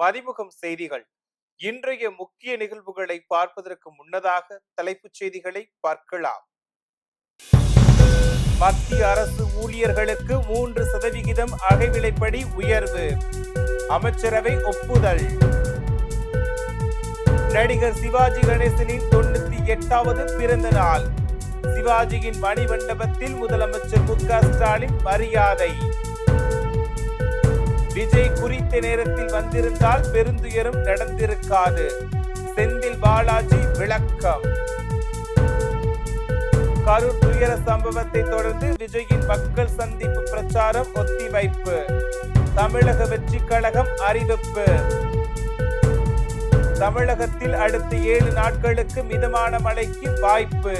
மதிமுகம் செய்திகள். இன்றைய முக்கிய நிகழ்வுகளை பார்ப்பதற்கு முன்னதாக தலைப்புச் செய்திகளை பார்க்கலாம். மத்திய அரசு ஊழியர்களுக்கு 3% அகவிலைப்படி உயர்வு, அமைச்சரவை ஒப்புதல். நடிகர் சிவாஜி கணேசனின் 98வது பிறந்த நாள். சிவாஜியின் மணிமண்டபத்தில் முதலமைச்சர் மு.க.ஸ்டாலின் மரியாதை. விஜய் குறித்த நேரத்தில் வந்திருந்தால் பெருந்துயரம் நடந்திருக்காது, செந்தில் பாலாஜி விளக்கம். கரூர் துயர சம்பவத்தை தொடர்ந்து விஜயின் மக்கள் சந்திப்பு பிரச்சாரம் ஒத்திவைப்பு, தமிழக வெற்றி கழகம் அறிவிப்பு. தமிழகத்தில் அடுத்த 7 நாட்களுக்கு மிதமான மழைக்கு வாய்ப்பு,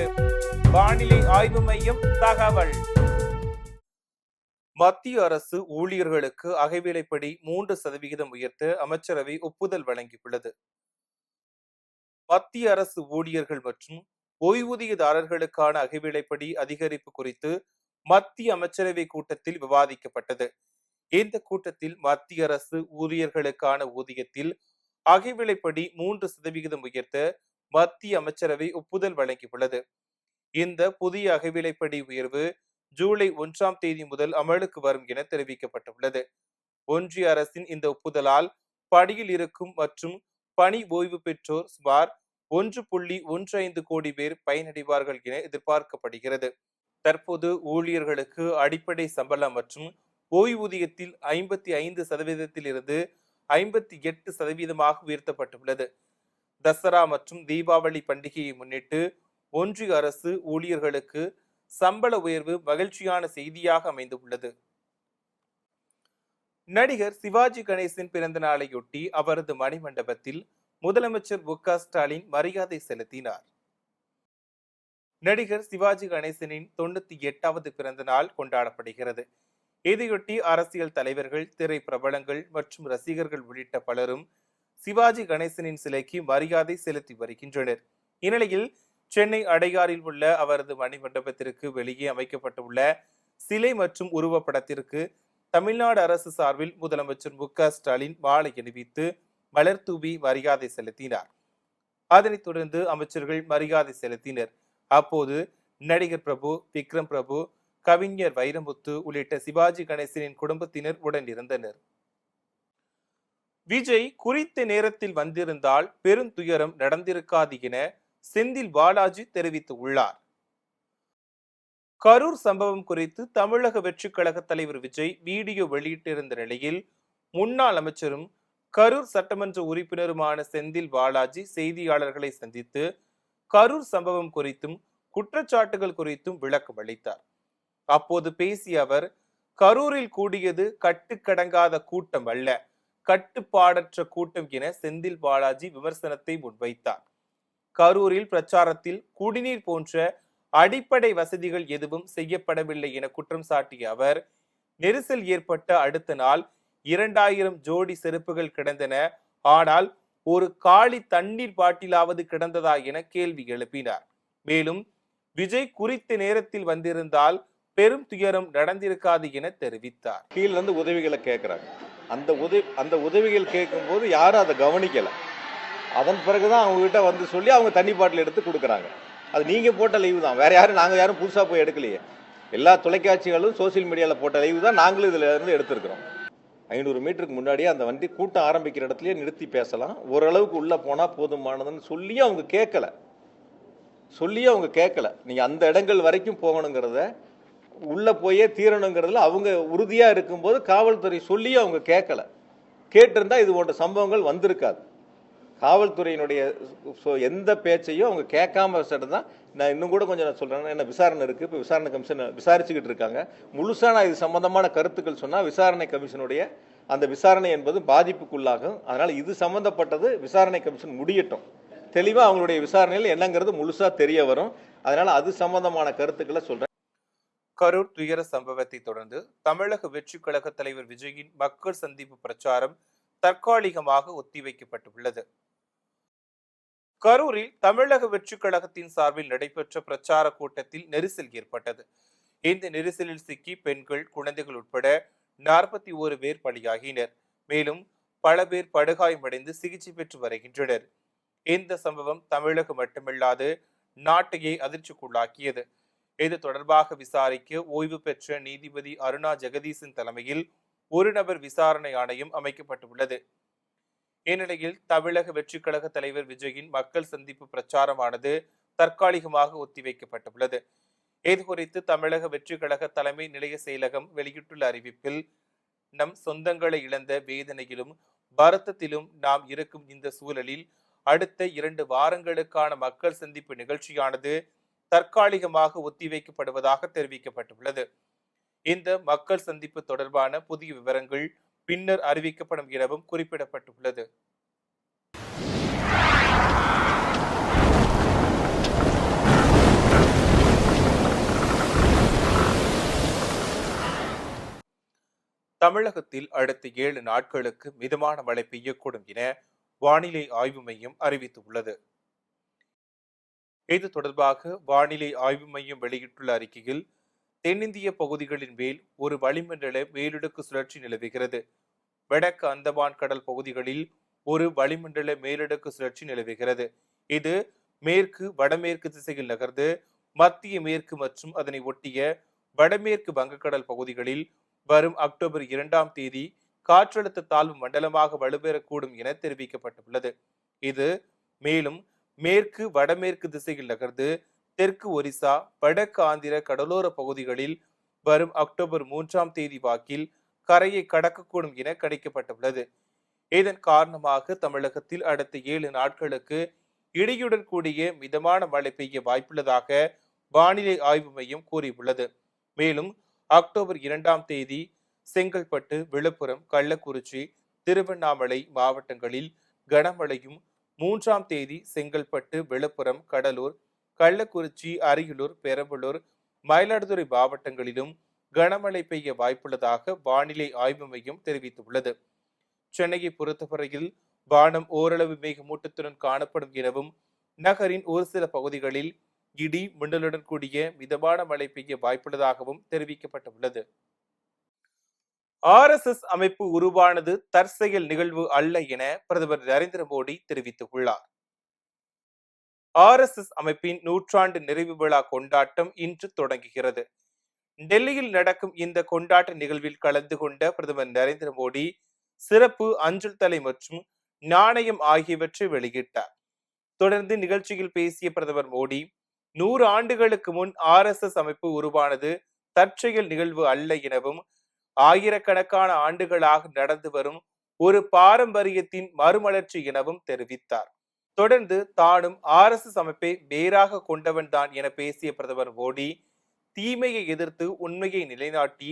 வானிலை ஆய்வு மையம் தகவல். மத்திய அரசு ஊழியர்களுக்கு அகவிலைப்படி 3% உயர்த்த அமைச்சரவை ஒப்புதல் வழங்கியுள்ளது. மத்திய அரசு ஊழியர்கள் மற்றும் ஓய்வூதியதாரர்களுக்கான அகவிலைப்படி அதிகரிப்பு குறித்து மத்திய அமைச்சரவை கூட்டத்தில் விவாதிக்கப்பட்டது. இந்த கூட்டத்தில் மத்திய அரசு ஊழியர்களுக்கான ஊதியத்தில் அகவிலைப்படி 3% உயர்த்த மத்திய அமைச்சரவை ஒப்புதல் வழங்கியுள்ளது. இந்த புதிய அகவிலைப்படி உயர்வு ஜூலை 1ஆம் தேதி முதல் அமலுக்கு வரும் என தெரிவிக்கப்பட்டுள்ளது. ஒன்றிய அரசின் இந்த ஒப்புதலால் பணியில் இருக்கும் மற்றும் பணி ஓய்வு பெற்றோர் சுமார் 1.15 கோடி பேர் பயனடைவார்கள் என எதிர்பார்க்கப்படுகிறது. தற்போது ஊழியர்களுக்கு அடிப்படை சம்பளம் மற்றும் ஓய்வூதியத்தில் 55% இருந்து 58% உயர்த்தப்பட்டுள்ளது. தசரா மற்றும் தீபாவளி பண்டிகையை முன்னிட்டு ஒன்றிய அரசு ஊழியர்களுக்கு சம்பள உயர்வு மகிழ்ச்சியான செய்தியாக அமைந்துள்ளது. நடிகர் சிவாஜி கணேசன் பிறந்த நாளையொட்டி அவரது மணிமண்டபத்தில் முதலமைச்சர் மு.க.ஸ்டாலின் மரியாதை செலுத்தினார். நடிகர் சிவாஜி கணேசனின் 98வது பிறந்த நாள் கொண்டாடப்படுகிறது. இதையொட்டி அரசியல் தலைவர்கள், திரை பிரபலங்கள் மற்றும் ரசிகர்கள் உள்ளிட்ட பலரும் சிவாஜி கணேசனின் சிலைக்கு மரியாதை செலுத்தி வருகின்றனர். இந்நிலையில் சென்னை அடையாறில் உள்ள அவரது மணிமண்டபத்திற்கு வெளியே அமைக்கப்பட்டுள்ள சிலை மற்றும் உருவப்படத்திற்கு தமிழ்நாடு அரசு சார்பில் முதலமைச்சர் மு.க.ஸ்டாலின் மாலை அணிவித்து மலர் தூவி மரியாதை செலுத்தினார். அதனைத் தொடர்ந்து அமைச்சர்கள் மரியாதை செலுத்தினர். அப்போது நடிகர் பிரபு, விக்ரம் பிரபு, கவிஞர் வைரமுத்து உள்ளிட்ட சிவாஜி கணேசனின் குடும்பத்தினர் உடன் இருந்தனர். விஜய் குறித்த நேரத்தில் வந்திருந்தால் பெருந்துயரம் நடந்திருக்காது என செந்தில் பாலாஜி தெரிவித்துள்ளார். கரூர் சம்பவம் குறித்து தமிழக வெற்றி கழக தலைவர் விஜய் வீடியோ வெளியிட்டிருந்த நிலையில் முன்னாள் அமைச்சரும் கரூர் சட்டமன்ற உறுப்பினருமான செந்தில் பாலாஜி செய்தியாளர்களை சந்தித்து கரூர் சம்பவம் குறித்தும் குற்றச்சாட்டுகள் குறித்தும் விளக்கம் அளித்தார். அப்போது பேசிய அவர், கரூரில் கூடியது கட்டுக்கடங்காத கூட்டம் அல்ல, கட்டுப்பாடற்ற கூட்டம் என செந்தில் பாலாஜி விமர்சனத்தை முன்வைத்தார். கரூரில் பிரச்சாரத்தில் குடிநீர் போன்ற அடிப்படை வசதிகள் எதுவும் செய்யப்படவில்லை என குற்றம் சாட்டிய அவர், நெரிசல் ஏற்பட்ட அடுத்த நாள் 2000 ஜோடி செருப்புகள் கிடந்தன, ஆனால் ஒரு காலி தண்ணீர் பாட்டிலாவது கிடந்ததா என கேள்வி எழுப்பினார். மேலும் விஜய் குறித்த நேரத்தில் வந்திருந்தால் பெரும் துயரம் நடந்திருக்காது என தெரிவித்தார். கீழ இருந்து உதவிகளை கேட்கிறாங்க. அந்த உதவிகள் கேட்கும் போது யாரும் அதை கவனிக்கல. அதன் பிறகுதான் அவங்க கிட்ட வந்து சொல்லி அவங்க தண்ணி பாட்டில் எடுத்து கொடுக்குறாங்க. அது நீங்க போட்ட லைவ் தான், வேற யாரும் நாங்க யாரும் புதுசா போய் எடுக்கலையே. எல்லா தொலைக்காட்சிகளும் சோசியல் மீடியால போட்ட லைவ் தான் நாங்களும் இதுல இருந்து எடுத்திருக்கிறோம். 500 மீட்டருக்கு முன்னாடியே அந்த வண்டி கூட்டம் ஆரம்பிக்கிற இடத்துலயே நிறுத்தி பேசலாம், ஓரளவுக்கு உள்ள போனா போதுமானதுன்னு சொல்லியும் அவங்க கேட்கல. நீங்க அந்த இடங்கள் வரைக்கும் போகணுங்கிறத, உள்ள போயே தீரணுங்கிறதுல அவங்க உறுதியா இருக்கும்போது காவல்துறை சொல்லியும் அவங்க கேட்டிருந்தா இது போன்ற சம்பவங்கள் வந்திருக்காது. காவல்துறையினுடைய எந்த பேச்சையும் அவங்க கேட்காம தான். நான் இன்னும் கூட கொஞ்சம் சொல்றேன், என்ன விசாரணை இருக்கு, இப்போ விசாரணை கமிஷன் விசாரிச்சுக்கிட்டு இருக்காங்க. முழுசா நான் இது சம்பந்தமான கருத்துக்கள் சொன்னா விசாரணை கமிஷனுடைய அந்த விசாரணை என்பது பாதிப்புக்குள்ளாகும். அதனால இது சம்பந்தப்பட்டது விசாரணை கமிஷன் முடியட்டும், தெளிவா அவங்களுடைய விசாரணையில் என்னங்கிறது முழுசா தெரிய வரும். அதனால அது சம்பந்தமான கருத்துக்களை சொல்றேன். கரூர் துயர சம்பவத்தை தொடர்ந்து தமிழக வெற்றி கழக தலைவர் விஜயின் மக்கள் சந்திப்பு பிரச்சாரம் தற்காலிகமாக ஒத்திவைக்கப்பட்டுள்ளது. கரூரில் தமிழக வெற்றி கழகத்தின் சார்பில் நடைபெற்ற பிரச்சார கூட்டத்தில் நெரிசல் ஏற்பட்டது. இந்த நெரிசலில் சிக்கி பெண்கள், குழந்தைகள் உட்பட 41 பேர் பலியாகினர். மேலும் பல பேர் படுகாயமடைந்து சிகிச்சை பெற்று வருகின்றனர். இந்த சம்பவம் தமிழகம் மட்டுமில்லாது நாட்டையே அதிர்ச்சிக்குள்ளாக்கியது. இது தொடர்பாக விசாரிக்க ஓய்வு பெற்ற நீதிபதி அருணா ஜெகதீசன் தலைமையில் ஒரு நபர் விசாரணை ஆணையம் அமைக்கப்பட்டுள்ளது. இந்நிலையில் தமிழக வெற்றிக் கழக தலைவர் விஜயின் மக்கள் சந்திப்பு பிரச்சாரமானது தற்காலிகமாக ஒத்திவைக்கப்பட்டுள்ளது. இதுகுறித்து தமிழக வெற்றிக் கழக தலைமை நிலைய செயலகம் வெளியிட்டுள்ள அறிவிப்பில், நம் சொந்தங்களை இழந்த வேதனையிலும் வருத்தத்திலும் நாம் இருக்கும் இந்த சூழலில் அடுத்த 2 வாரங்களுக்கான மக்கள் சந்திப்பு நிகழ்ச்சியானது தற்காலிகமாக ஒத்திவைக்கப்படுவதாக தெரிவிக்கப்பட்டுள்ளது. இந்த மக்கள் சந்திப்பு தொடர்பான புதிய விவரங்கள் பின்னர் அறிவிக்கப்படும் எனவும் குறிப்பிடப்பட்டுள்ளது. தமிழகத்தில் அடுத்த 7 நாட்களுக்கு மிதமான மழை பெய்யக்கூடும் என வானிலை ஆய்வு மையம் அறிவித்துள்ளது. இது தொடர்பாக வானிலை ஆய்வு மையம் வெளியிட்டுள்ள அறிக்கையில், தென்னிந்திய பகுதிகளின் மேல் ஒரு வளிமண்டல மேலடுக்கு சுழற்சி நிலவுகிறது. வடக்கு அந்தமான் கடல் பகுதிகளில் ஒரு வளிமண்டல மேலடுக்கு சுழற்சி நிலவுகிறது. இது மேற்கு வடமேற்கு திசையில் நகர்ந்து மத்திய மேற்கு மற்றும் அதனை ஒட்டிய வடமேற்கு வங்கக்கடல் பகுதிகளில் வரும் அக்டோபர் 2ஆம் தேதி காற்றழுத்த தாழ்வு மண்டலமாக வலுப்பெறக்கூடும் என தெரிவிக்கப்பட்டுள்ளது. இது மேலும் மேற்கு வடமேற்கு திசையில் நகர்ந்து தெற்கு ஒரிசா வடக்கு ஆந்திர கடலோர பகுதிகளில் வரும் அக்டோபர் 3ஆம் தேதி வாக்கில் கரையை கடக்கக்கூடும் என கணிக்கப்பட்டுள்ளது. இதன் காரணமாக தமிழகத்தில் அடுத்த 7 நாட்களுக்கு இடியுடன் கூடிய மிதமான மழை பெய்ய வாய்ப்புள்ளதாக வானிலை ஆய்வு மையம் கூறியுள்ளது. மேலும் அக்டோபர் 2ஆம் தேதி செங்கல்பட்டு, விழுப்புரம், கள்ளக்குறிச்சி, திருவண்ணாமலை மாவட்டங்களில் கனமழையும், 3ஆம் தேதி செங்கல்பட்டு, விழுப்புரம், கடலூர், கள்ளக்குறிச்சி, அரியலூர், பெரம்பலூர், மயிலாடுதுறை மாவட்டங்களிலும் கனமழை பெய்ய வாய்ப்புள்ளதாக வானிலை ஆய்வு மையம் தெரிவித்துள்ளது. சென்னையை பொறுத்தவரையில் வானம் ஓரளவு மேகமூட்டத்துடன் காணப்படும் எனவும், நகரின் ஒரு சில பகுதிகளில் இடி மின்னலுடன் கூடிய மிதமான மழை பெய்ய வாய்ப்புள்ளதாகவும் தெரிவிக்கப்பட்டுள்ளது. RSS அமைப்பு உருவானது தற்செயல் நிகழ்வு அல்ல என பிரதமர் நரேந்திர மோடி தெரிவித்துள்ளார். RSS அமைப்பின் 100ஆண்டு நிறைவு விழா கொண்டாட்டம் இன்று தொடங்குகிறது. டெல்லியில் நடக்கும் இந்த கொண்டாட்ட நிகழ்வில் கலந்து கொண்ட பிரதமர் நரேந்திர மோடி சிறப்பு அஞ்சல் தலை மற்றும் நாணயம் ஆகியவற்றை வெளியிட்டார். தொடர்ந்து நிகழ்ச்சியில் பேசிய பிரதமர் மோடி, 100 ஆண்டுகளுக்கு முன் RSS அமைப்பு உருவானது தற்செயல் நிகழ்வு அல்ல எனவும், ஆயிரக்கணக்கான ஆண்டுகளாக நடந்து வரும் ஒரு பாரம்பரியத்தின் மறுமலர்ச்சி எனவும் தெரிவித்தார். தொடர்ந்து தானும் RSS அமைப்பை வேறாக கொண்டவன் தான் என பேசிய பிரதமர் மோடி, தீமையை எதிர்த்து உண்மையை நிலைநாட்டி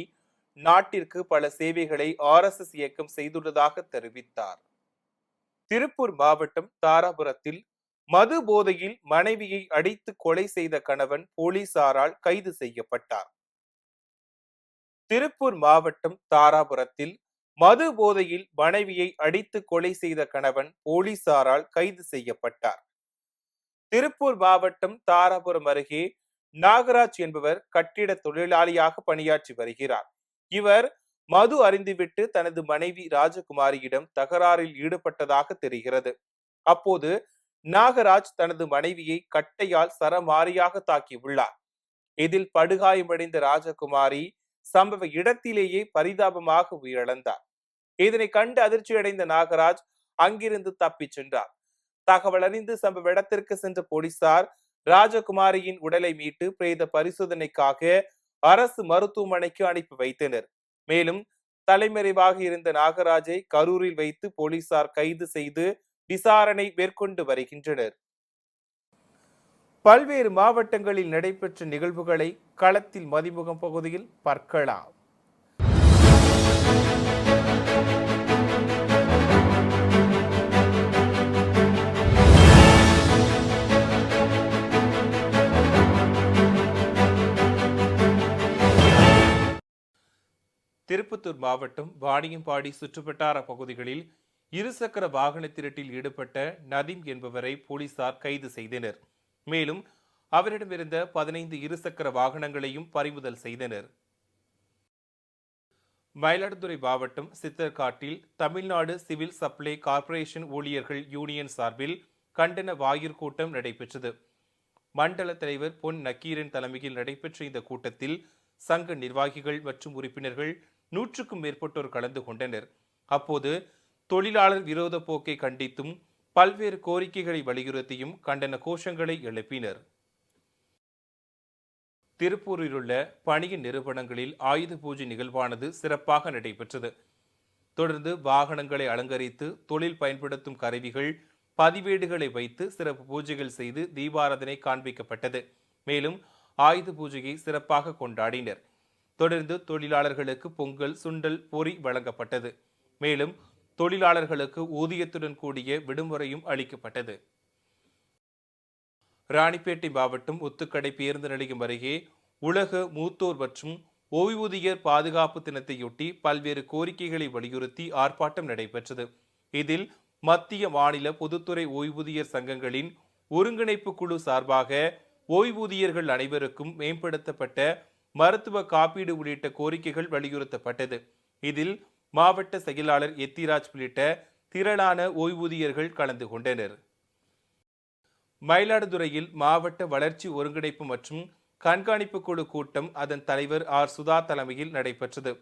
நாட்டிற்கு பல சேவைகளை RSS இயக்கம் செய்துள்ளதாக தெரிவித்தார். திருப்பூர் மாவட்டம் தாராபுரத்தில் மது போதையில் மனைவியை அடித்து கொலை செய்த கணவன் போலீசாரால் கைது செய்யப்பட்டார். திருப்பூர் மாவட்டம் தாராபுரத்தில் மது போதையில் மனைவியை அடித்து கொலை செய்த கணவன் போலீசாரால் கைது செய்யப்பட்டார். திருப்பூர் மாவட்டம் தாராபுரம் அருகே நாகராஜ் என்பவர் கட்டிட தொழிலாளியாக பணியாற்றி வருகிறார். இவர் மது அருந்திவிட்டு தனது மனைவி ராஜகுமாரியிடம் தகராறில் ஈடுபட்டதாக தெரிகிறது. அப்போது நாகராஜ் தனது மனைவியை கட்டையால் சரமாரியாக தாக்கியுள்ளார். இதில் படுகாயமடைந்த ராஜகுமாரி சம்பவ இடத்திலேயே பரிதாபமாக உயிரிழந்தார். இதனை கண்டு அதிர்ச்சியடைந்த நாகராஜ் அங்கிருந்து தப்பிச் சென்றார். தகவல் அறிந்து சம்பவ இடத்திற்கு சென்ற போலீசார் ராஜகுமாரியின் உடலை மீட்டு பிரேத பரிசோதனைக்காக அரசு மருத்துவமனைக்கு அனுப்பி வைத்தனர். மேலும் தலைமறைவாக இருந்த நாகராஜை கரூரில் வைத்து போலீசார் கைது செய்து விசாரணை மேற்கொண்டு வருகின்றனர். பல்வேறு மாவட்டங்களில் நடைபெற்ற நிகழ்வுகளை களத்தில் மதிமுகம் பகுதியில் பார்க்கலாம். திருப்பத்தூர் மாவட்டம் வாணியம்பாடி சுற்றுவட்டார பகுதிகளில் இருசக்கர வாகன திருட்டில் ஈடுபட்ட நதீம் என்பவரை போலீசார் கைது செய்தனர். மேலும் அவரிடமிருந்த 15 இருசக்கர வாகனங்களையும் பறிமுதல் செய்தனர். மயிலாடுதுறை மாவட்டம் சித்தர்காட்டில் தமிழ்நாடு சிவில் சப்ளை கார்ப்பரேஷன் ஊழியர்கள் யூனியன் சார்பில் கண்டன வாயிற் கூட்டம் நடைபெற்றது. மண்டல தலைவர் பொன் நக்கீரன் தலைமையில் நடைபெற்ற இந்த கூட்டத்தில் சங்க நிர்வாகிகள் மற்றும் உறுப்பினர்கள் 100க்கும் மேற்பட்டோர் கலந்து கொண்டனர். அப்போது தொழிலாளர் விரோத போக்கை கண்டித்தும் பல்வேறு கோரிக்கைகளை வலியுறுத்தியும் கண்டன கோஷங்களை எழுப்பினர். திருப்பூரில் உள்ள வணிக நிறுவனங்களில் ஆயுத பூஜை நிகழ்வானது சிறப்பாக நடைபெற்றது. தொடர்ந்து வாகனங்களை அலங்கரித்து தொழில் பயன்படுத்தும் கருவிகள் பதிவேடுகளை வைத்து சிறப்பு பூஜைகள் செய்து தீபாராதனை காண்பிக்கப்பட்டது. மேலும் ஆயுத பூஜையை சிறப்பாக கொண்டாடினர். தொடர்ந்து தொழிலாளர்களுக்கு பொங்கல், சுண்டல், பொறி வழங்கப்பட்டது. மேலும் தொழிலாளர்களுக்கு ஊதியத்துடன் கூடிய விடுமுறையும் அளிக்கப்பட்டது. ராணிப்பேட்டை மாவட்டம் முத்துக்கடை பேருந்து நிலையம் அருகே உலக மூத்தோர் மற்றும் ஓய்வூதியர் பாதுகாப்பு தினத்தையொட்டி பல்வேறு கோரிக்கைகளை வலியுறுத்தி ஆர்ப்பாட்டம் நடைபெற்றது. இதில் மத்திய மாநில பொதுத்துறை ஓய்வூதியர் சங்கங்களின் ஒருங்கிணைப்பு குழு சார்பாக ஓய்வூதியர்கள் அனைவருக்கும் மேம்படுத்தப்பட்ட மருத்துவ காப்பீடு உள்ளிட்ட கோரிக்கைகள் வலியுறுத்தப்பட்டது. இதில் மாவட்ட செயலாளர் எத்திராஜ் உள்ளிட்ட திரளான ஓய்வூதியர்கள் கலந்து கொண்டனர். மயிலாடுதுறையில் மாவட்ட வளர்ச்சி ஒருங்கிணைப்பு மற்றும் கண்காணிப்பு குழு கூட்டம் அதன் தலைவர் ஆர் சுதா தலைமையில் நடைபெற்றது.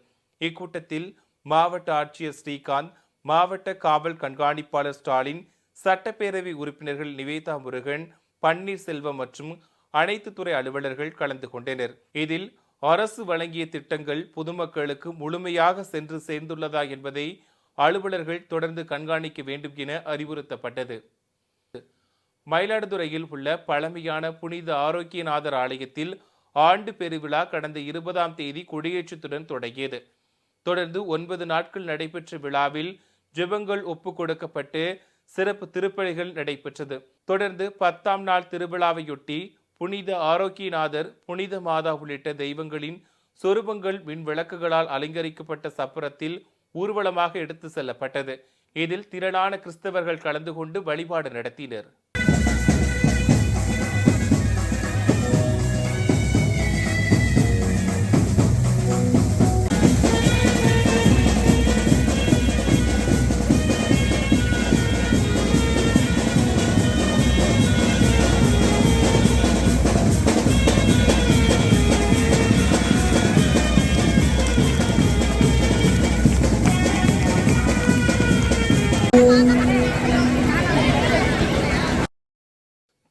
இக்கூட்டத்தில் மாவட்ட ஆட்சியர் ஸ்ரீகாந்த், மாவட்ட காவல் கண்காணிப்பாளர் ஸ்டாலின், சட்டப்பேரவை உறுப்பினர்கள் நிவேதா முருகன், பன்னீர்செல்வம் மற்றும் அனைத்து துறை அலுவலர்கள் கலந்து கொண்டனர். இதில் அரசு வழங்கிய திட்டங்கள் பொதுமக்களுக்கு முழுமையாக சென்று சேர்ந்துள்ளதா என்பதை அலுவலர்கள் தொடர்ந்து கண்காணிக்க வேண்டும் என அறிவுறுத்தப்பட்டது. மயிலாடுதுறையில் உள்ள பழமையான புனித ஆரோக்கியநாதர் ஆலயத்தில் ஆண்டு பெருவிழா கடந்த 20ஆம் தேதி கொடியேற்றத்துடன் தொடங்கியது. தொடர்ந்து 9 நாட்கள் நடைபெற்ற விழாவில் ஜெபங்கள் ஒப்புக் கொடுக்கப்பட்டு சிறப்பு திருப்பலிகள் நடைபெற்றது. தொடர்ந்து 10ஆம் நாள் திருவிழாவையொட்டி புனித ஆரோக்கியநாதர், புனித மாதா உள்ளிட்ட தெய்வங்களின் சொரூபங்கள் மின் விளக்குகளால் அலங்கரிக்கப்பட்ட சப்பரத்தில் ஊர்வலமாக எடுத்து செல்லப்பட்டது. இதில் திரளான கிறிஸ்தவர்கள் கலந்து கொண்டு வழிபாடு நடத்தினர்.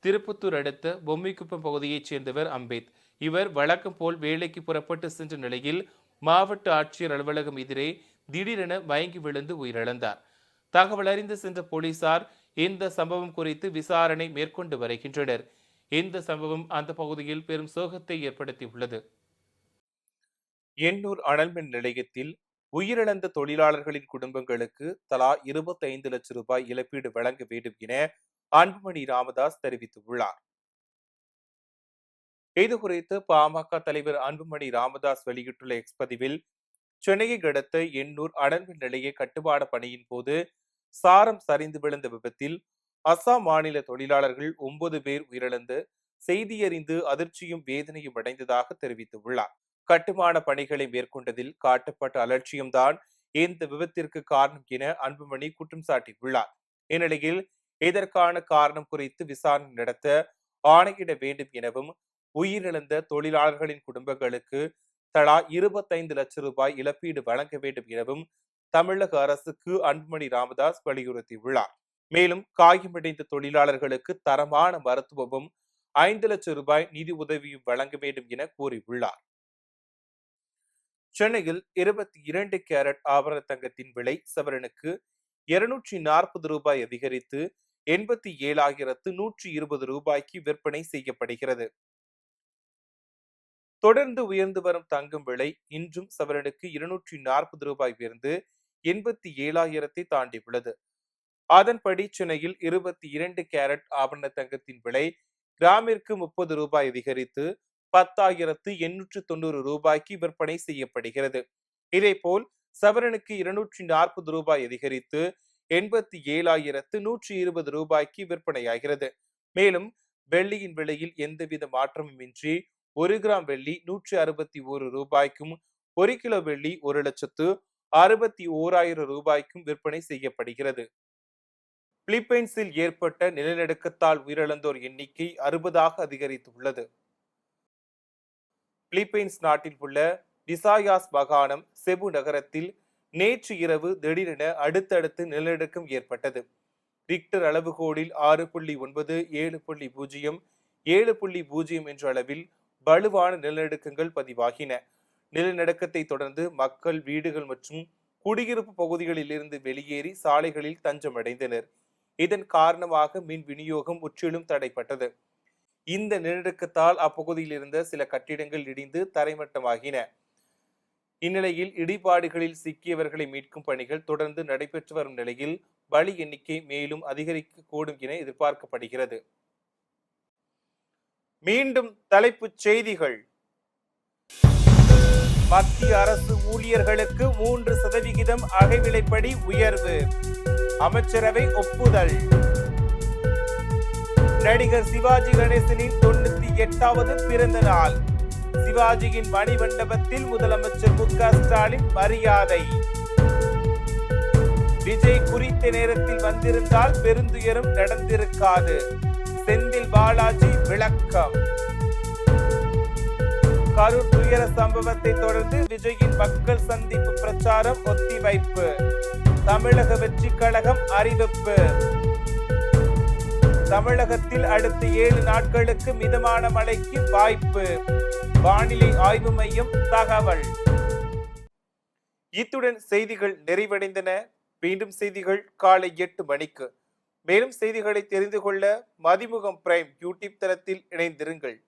திருப்பத்தூர் அடுத்த பொம்மிக்குப்பம் பகுதியைச் சேர்ந்தவர் அம்பேத். இவர் வழக்கம் போல் வேலைக்கு புறப்பட்டு சென்ற நிலையில் மாவட்ட ஆட்சியர் அலுவலகம் எதிரே திடீரென மயங்கி விழுந்து உயிரிழந்தார். தகவல் அறிந்து சென்ற போலீசார் இந்த சம்பவம் குறித்து விசாரணை மேற்கொண்டு வருகின்றனர். இந்த சம்பவம் அந்த பகுதியில் பெரும் சோகத்தை ஏற்படுத்தியுள்ளது. எண்ணூர் அனல்மின் நிலையத்தில் உயிரிழந்த தொழிலாளர்களின் குடும்பங்களுக்கு தலா 25 லட்சம் ரூபாய் இழப்பீடு வழங்க வேண்டும் என அன்புமணி ராமதாஸ் தெரிவித்துள்ளார். இது குறித்து பாமக தலைவர் அன்புமணி ராமதாஸ் வெளியிட்டுள்ள எக்ஸ் பதிவில், சென்னையை அடுத்த எண்ணூர் அனல்மின் நிலைய கட்டுமான பணியின் போது சாரம் சரிந்து விழுந்த விபத்தில் அசாம் மாநில தொழிலாளர்கள் 9 பேர் உயிரிழந்து செய்தியறிந்து அதிர்ச்சியும் வேதனையும் அடைந்ததாக தெரிவித்துள்ளார். கட்டுமான பணிகளை மேற்கொண்டதில் காட்டப்பட்ட அலட்சியம்தான் இந்த விபத்திற்கு காரணம் என அன்புமணி குற்றம் சாட்டியுள்ளார். இந்நிலையில் இதற்கான காரணம் குறித்து விசாரணை நடத்த ஆணையிட வேண்டும் எனவும் உயிரிழந்த தொழிலாளர்களின் குடும்பங்களுக்கு தலா 25 லட்சம் ரூபாய் இழப்பீடு வழங்க வேண்டும் எனவும் தமிழக அரசுக்கு அன்புமணி ராமதாஸ் வலியுறுத்தியுள்ளார். மேலும் காயமடைந்த தொழிலாளர்களுக்கு தரமான மருத்துவமும் 5 லட்சம் ரூபாய் நிதி உதவியும் வழங்க வேண்டும் என கூறியுள்ளார். சென்னையில் 22 கேரட் ஆபரண தங்கத்தின் விலை சவரனுக்கு 240 ரூபாய் அதிகரித்து 87,120 ரூபாய்க்கு விற்பனை செய்யப்படுகிறது. தொடர்ந்து உயர்ந்து வரும் தங்கம் விலை இன்றும் சவரனுக்கு 240 ரூபாய் உயர்ந்து 87,000 தாண்டியுள்ளது. அதன்படி சென்னையில் 22 கேரட் ஆபரண தங்கத்தின் விலை கிராமிற்கு 30 ரூபாய் அதிகரித்து 10,890 ரூபாய்க்கு விற்பனை செய்யப்படுகிறது. இதேபோல் சவரனுக்கு 240 ரூபாய் அதிகரித்து 87,120 ரூபாய்க்கு விற்பனையாகிறது. மேலும் வெள்ளியின் விலையில் எந்தவித மாற்றமுமின்றி 1 கிராம் வெள்ளி 161 ரூபாய்க்கும் 1 கிலோ வெள்ளி 1,61,000 ரூபாய்க்கும் விற்பனை செய்யப்படுகிறது. பிலிப்பைன்ஸில் ஏற்பட்ட நிலநடுக்கத்தால் உயிரிழந்தோர் எண்ணிக்கை 60ஆக அதிகரித்துள்ளது. பிலிப்பைன்ஸ் நாட்டில் உள்ள விசாயாஸ் மாகாணம் செபு நகரத்தில் நேற்று இரவு திடீரென அடுத்தடுத்து நிலநடுக்கம் ஏற்பட்டது. ரிக்டர் அளவுகோலில் 6.9, 7.0, 7.0 என்ற அளவில் வலுவான நிலநடுக்கங்கள் பதிவாகின. நிலநடுக்கத்தை தொடர்ந்து மக்கள் வீடுகள் மற்றும் குடியிருப்பு பகுதிகளில் இருந்து வெளியேறி சாலைகளில் தஞ்சமடைந்தனர். இதன் காரணமாக மின் விநியோகம் முற்றிலும் தடைப்பட்டது. இந்த நிலநடுக்கத்தால் அப்பகுதியில் இருந்த சில கட்டிடங்கள் இடிந்து தரைமட்டமாகின. இந்நிலையில் இடிபாடுகளில் சிக்கியவர்களை மீட்கும் பணிகள் தொடர்ந்து நடைபெற்று வரும் நிலையில் பலி எண்ணிக்கை மேலும் அதிகரிக்கக்கூடும் என எதிர்பார்க்கப்படுகிறது. மீண்டும் தலைப்புச் செய்திகள். மத்திய அரசு ஊழியர்களுக்கு 3% அகவிலைப்படி உயர்வு, அமைச்சரவை ஒப்புதல். நடிகர் சிவாஜி கணேசனின் 98வது பிறந்த நாள், சிவாஜியின் மணிமண்டபத்தில் முதலமைச்சர் மு.க. ஸ்டாலின் மரியாதை. விஜய் குறித்த நேரத்தில் வந்திருந்தால் பெருந்துயரம் நடந்திருக்காது, செந்தில் பாலாஜி விளக்கம். கரூர் துயர சம்பவத்தை தொடர்ந்து விஜயின் மக்கள் சந்திப்பு பிரச்சாரம் ஒத்திவைப்பு, தமிழக வெற்றி கழகம் அறிவிப்பு. தமிழகத்தில் அடுத்த 7 நாட்களுக்கு மிதமான மழைக்கு வாய்ப்பு, வானிலை ஆய்வு மையம் தகவல். இத்துடன் செய்திகள் நிறைவடைந்தன. மீண்டும் செய்திகள் காலை 8 மணிக்கு. மேலும் செய்திகளை தெரிந்து கொள்ள மதிமுகம் பிரைம் யூடியூப் தளத்தில் இணைந்திருங்கள்.